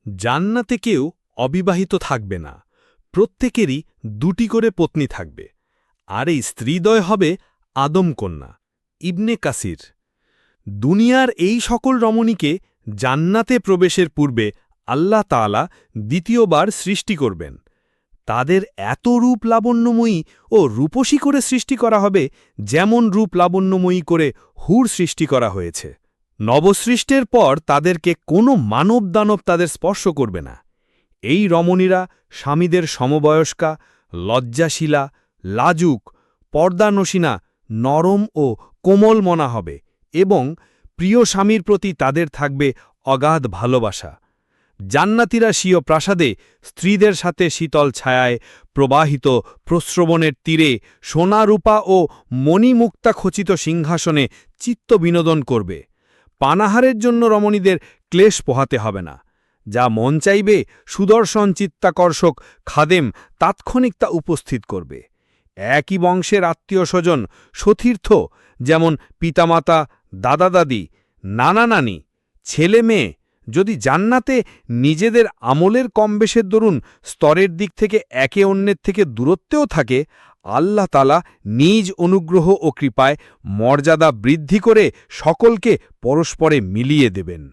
জান্নাতে কেউ অবিবাহিত থাকবে না, প্রত্যেকেরই দুটি করে পত্নী থাকবে, আর এই স্ত্রীদ্বয় হবে আদম কন্যা। ইবনে কাসির। দুনিয়ার এই সকল রমণীকে জান্নাতে প্রবেশের পূর্বে আল্লাহ তাআলা দ্বিতীয়বার সৃষ্টি করবেন। তাদের এত রূপ লাবণ্যময়ী ও রূপসী করে সৃষ্টি করা হবে, যেমন রূপ লাবণ্যময়ী করে হুর সৃষ্টি করা হয়েছে। নবসৃষ্টের পর তাদেরকে কোনো মানব দানব তাদের স্পর্শ করবে না। এই রমণীরা স্বামীদের সমবয়স্কা, লজ্জাশীলা, লাজুক, পর্দানসীনা, নরম ও কোমল মনা হবে এবং প্রিয় স্বামীর প্রতি তাদের থাকবে অগাধ ভালোবাসা। জান্নাতীরা স্বীয় প্রাসাদে স্ত্রীদের সাথে শীতল ছায়ায় প্রবাহিত প্রস্রবণের তীরে সোনা রূপা ও মণিমুক্তা খচিত সিংহাসনে চিত্ত বিনোদন করবে। পানাহারের জন্য রমণীদের ক্লেশ পোহাতে হবে না। যা মন চাইবে সুদর্শন চিত্তাকর্ষক খাদেম তাৎক্ষণিক তা উপস্থিত করবে। একই বংশের আত্মীয় স্বজন সতীর্থ, যেমন পিতামাতা, দাদা দাদি, নানা নানি, ছেলে মেয়ে, যদি জান্নাতে নিজেদের আমলের কমবেশের দরুন স্তরের দিক থেকে একে অন্যের থেকে দূরত্বেও থাকে, আল্লাহ তাআলা নিজ অনুগ্রহ ও কৃপায় মর্যাদা বৃদ্ধি করে সকলকে পরস্পরে মিলিয়ে দেবেন।